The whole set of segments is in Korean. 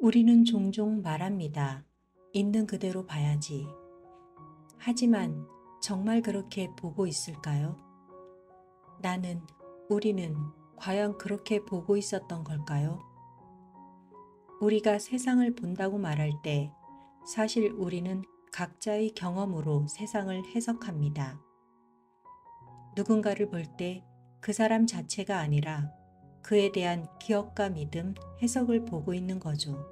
우리는 종종 말합니다. 있는 그대로 봐야지. 하지만 정말 그렇게 보고 있을까요? 나는, 우리는 과연 그렇게 보고 있었던 걸까요? 우리가 세상을 본다고 말할 때 사실 우리는 각자의 경험으로 세상을 해석합니다. 누군가를 볼 때 그 사람 자체가 아니라 그에 대한 기억과 믿음, 해석을 보고 있는 거죠.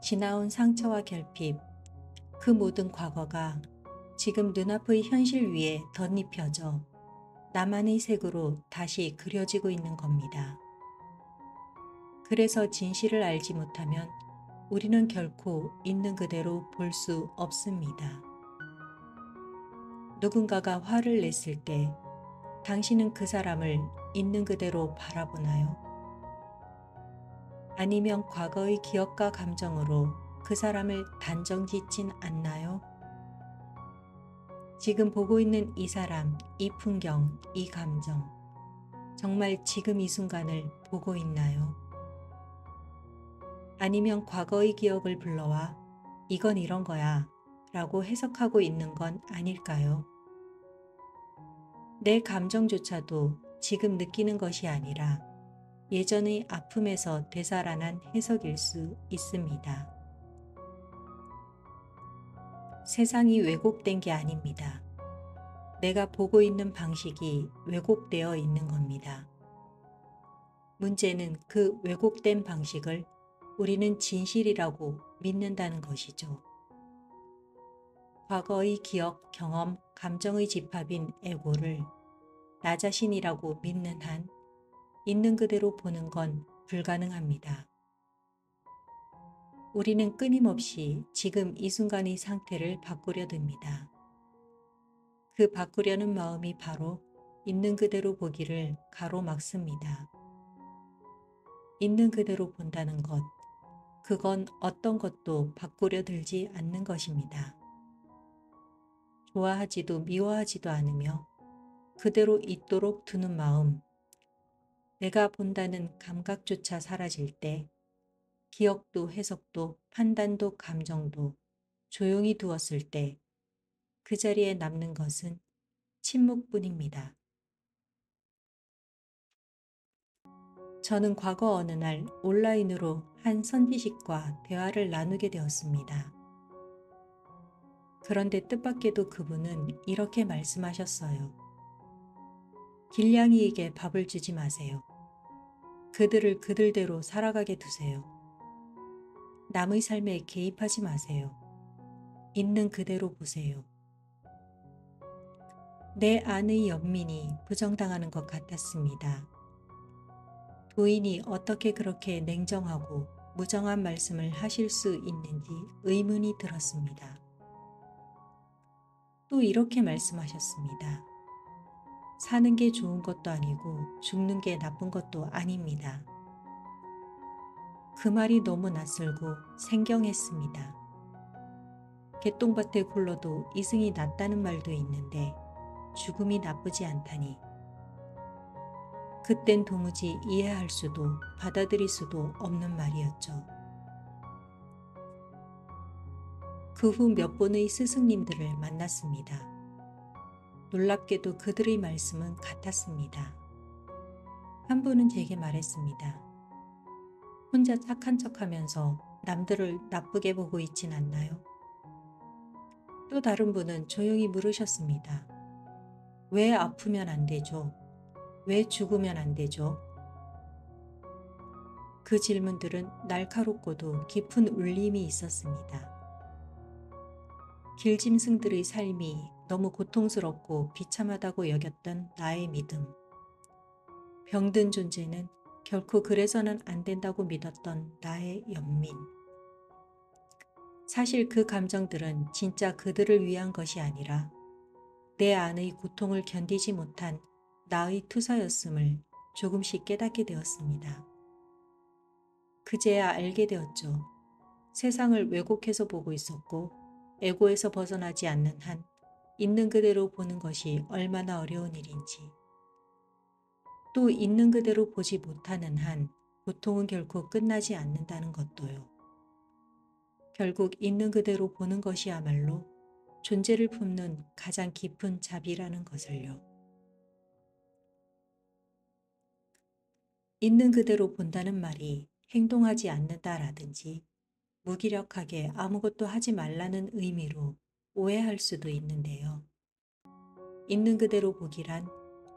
지나온 상처와 결핍, 그 모든 과거가 지금 눈앞의 현실 위에 덧입혀져 나만의 색으로 다시 그려지고 있는 겁니다. 그래서 진실을 알지 못하면 우리는 결코 있는 그대로 볼 수 없습니다. 누군가가 화를 냈을 때 당신은 그 사람을 있는 그대로 바라보나요? 아니면 과거의 기억과 감정으로 그 사람을 단정 짓진 않나요? 지금 보고 있는 이 사람, 이 풍경, 이 감정, 정말 지금 이 순간을 보고 있나요? 아니면 과거의 기억을 불러와 이건 이런 거야 라고 해석하고 있는 건 아닐까요? 내 감정조차도 지금 느끼는 것이 아니라 예전의 아픔에서 되살아난 해석일 수 있습니다. 세상이 왜곡된 게 아닙니다. 내가 보고 있는 방식이 왜곡되어 있는 겁니다. 문제는 그 왜곡된 방식을 우리는 진실이라고 믿는다는 것이죠. 과거의 기억, 경험, 감정의 집합인 에고를 나 자신이라고 믿는 한 있는 그대로 보는 건 불가능합니다. 우리는 끊임없이 지금 이 순간의 상태를 바꾸려 듭니다. 그 바꾸려는 마음이 바로 있는 그대로 보기를 가로막습니다. 있는 그대로 본다는 것, 그건 어떤 것도 바꾸려 들지 않는 것입니다. 좋아하지도 미워하지도 않으며 그대로 있도록 두는 마음, 내가 본다는 감각조차 사라질 때 기억도 해석도 판단도 감정도 조용히 두었을 때 그 자리에 남는 것은 침묵뿐입니다. 저는 과거 어느 날 온라인으로 한 선지식과 대화를 나누게 되었습니다. 그런데 뜻밖에도 그분은 이렇게 말씀하셨어요. 길냥이에게 밥을 주지 마세요. 그들을 그들대로 살아가게 두세요. 남의 삶에 개입하지 마세요. 있는 그대로 보세요. 내 안의 연민이 부정당하는 것 같았습니다. 도인이 어떻게 그렇게 냉정하고 무정한 말씀을 하실 수 있는지 의문이 들었습니다. 또 이렇게 말씀하셨습니다. 사는 게 좋은 것도 아니고 죽는 게 나쁜 것도 아닙니다. 그 말이 너무 낯설고 생경했습니다. 개똥밭에 굴러도 이승이 낫다는 말도 있는데 죽음이 나쁘지 않다니. 그땐 도무지 이해할 수도 받아들일 수도 없는 말이었죠. 그 후 몇 번의 스승님들을 만났습니다. 놀랍게도 그들의 말씀은 같았습니다. 한 분은 제게 말했습니다. 혼자 착한 척하면서 남들을 나쁘게 보고 있진 않나요? 또 다른 분은 조용히 물으셨습니다. 왜 아프면 안 되죠? 왜 죽으면 안 되죠? 그 질문들은 날카롭고도 깊은 울림이 있었습니다. 길짐승들의 삶이 너무 고통스럽고 비참하다고 여겼던 나의 믿음. 병든 존재는 결코 그래서는 안 된다고 믿었던 나의 연민. 사실 그 감정들은 진짜 그들을 위한 것이 아니라 내 안의 고통을 견디지 못한 나의 투사였음을 조금씩 깨닫게 되었습니다. 그제야 알게 되었죠. 세상을 왜곡해서 보고 있었고 에고에서 벗어나지 않는 한 있는 그대로 보는 것이 얼마나 어려운 일인지, 또 있는 그대로 보지 못하는 한 고통은 결코 끝나지 않는다는 것도요. 결국 있는 그대로 보는 것이야말로 존재를 품는 가장 깊은 자비라는 것을요. 있는 그대로 본다는 말이 행동하지 않는다라든지 무기력하게 아무것도 하지 말라는 의미로 오해할 수도 있는데요. 있는 그대로 보기란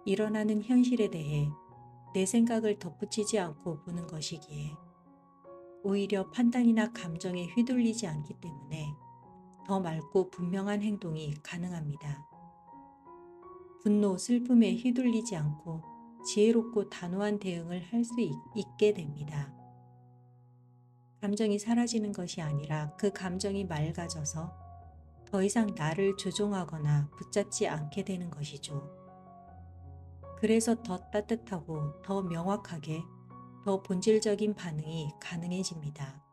일어나는 현실에 대해 내 생각을 덧붙이지 않고 보는 것이기에 오히려 판단이나 감정에 휘둘리지 않기 때문에 더 맑고 분명한 행동이 가능합니다. 분노, 슬픔에 휘둘리지 않고 지혜롭고 단호한 대응을 할 수 있게 됩니다. 감정이 사라지는 것이 아니라 그 감정이 맑아져서 더 이상 나를 조종하거나 붙잡지 않게 되는 것이죠. 그래서 더 따뜻하고 더 명확하게 더 본질적인 반응이 가능해집니다.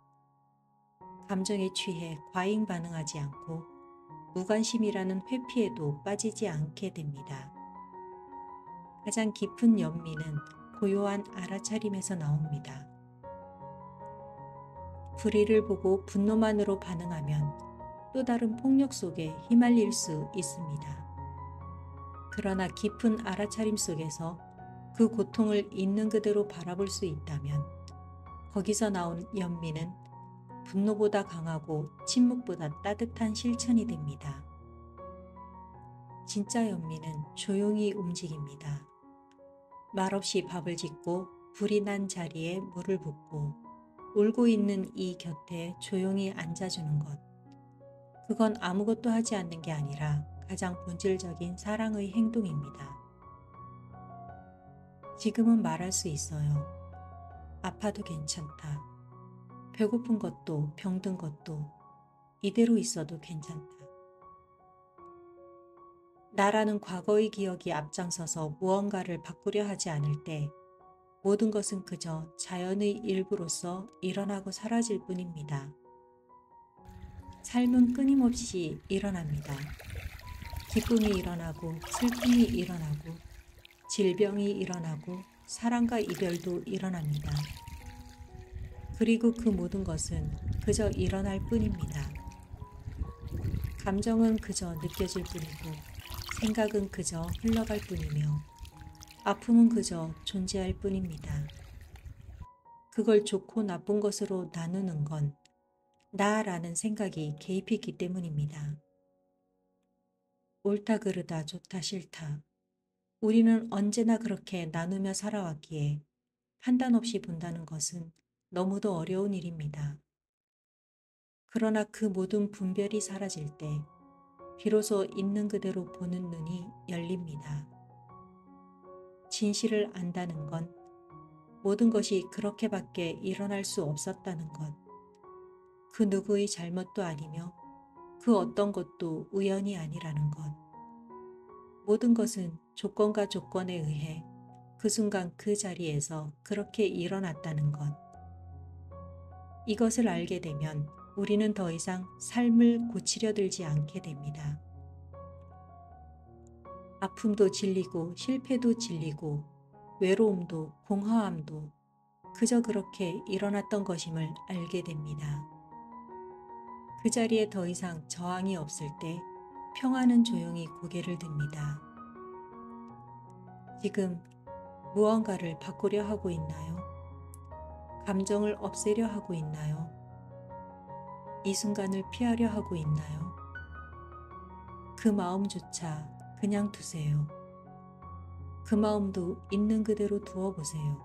감정에 취해 과잉 반응하지 않고 무관심이라는 회피에도 빠지지 않게 됩니다. 가장 깊은 연민은 고요한 알아차림에서 나옵니다. 불의를 보고 분노만으로 반응하면 또 다른 폭력 속에 휘말릴 수 있습니다. 그러나 깊은 알아차림 속에서 그 고통을 있는 그대로 바라볼 수 있다면 거기서 나온 연민은 분노보다 강하고 침묵보다 따뜻한 실천이 됩니다. 진짜 연민은 조용히 움직입니다. 말없이 밥을 짓고 불이 난 자리에 물을 붓고 울고 있는 이 곁에 조용히 앉아주는 것. 그건 아무것도 하지 않는 게 아니라 가장 본질적인 사랑의 행동입니다. 지금은 말할 수 있어요. 아파도 괜찮다. 배고픈 것도 병든 것도 이대로 있어도 괜찮다. 나라는 과거의 기억이 앞장서서 무언가를 바꾸려 하지 않을 때 모든 것은 그저 자연의 일부로서 일어나고 사라질 뿐입니다. 삶은 끊임없이 일어납니다. 기쁨이 일어나고 슬픔이 일어나고 질병이 일어나고 사랑과 이별도 일어납니다. 그리고 그 모든 것은 그저 일어날 뿐입니다. 감정은 그저 느껴질 뿐이고 생각은 그저 흘러갈 뿐이며 아픔은 그저 존재할 뿐입니다. 그걸 좋고 나쁜 것으로 나누는 건 나라는 생각이 개입했기 때문입니다. 옳다 그르다 좋다 싫다. 우리는 언제나 그렇게 나누며 살아왔기에 판단 없이 본다는 것은 너무도 어려운 일입니다. 그러나 그 모든 분별이 사라질 때 비로소 있는 그대로 보는 눈이 열립니다. 진실을 안다는 건 모든 것이 그렇게밖에 일어날 수 없었다는 것, 그 누구의 잘못도 아니며 그 어떤 것도 우연이 아니라는 것, 모든 것은 조건과 조건에 의해 그 순간 그 자리에서 그렇게 일어났다는 것. 이것을 알게 되면 우리는 더 이상 삶을 고치려 들지 않게 됩니다. 아픔도 질리고 실패도 질리고 외로움도 공허함도 그저 그렇게 일어났던 것임을 알게 됩니다. 그 자리에 더 이상 저항이 없을 때 평화는 조용히 고개를 듭니다. 지금 무언가를 바꾸려 하고 있나요? 감정을 없애려 하고 있나요? 이 순간을 피하려 하고 있나요? 그 마음조차 그냥 두세요. 그 마음도 있는 그대로 두어보세요.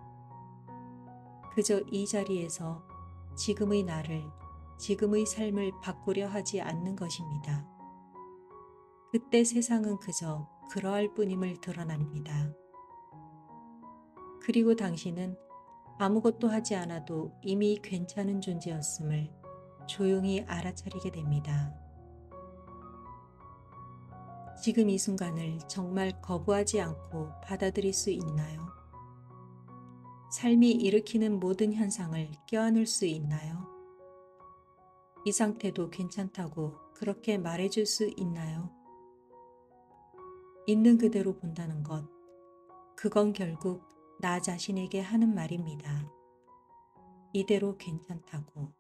그저 이 자리에서 지금의 나를, 지금의 삶을 바꾸려 하지 않는 것입니다. 그때 세상은 그저 그러할 뿐임을 드러납니다. 그리고 당신은 아무것도 하지 않아도 이미 괜찮은 존재였음을 조용히 알아차리게 됩니다. 지금 이 순간을 정말 거부하지 않고 받아들일 수 있나요? 삶이 일으키는 모든 현상을 껴안을 수 있나요? 이 상태도 괜찮다고 그렇게 말해줄 수 있나요? 있는 그대로 본다는 것, 그건 결국 나 자신에게 하는 말입니다. 이대로 괜찮다고.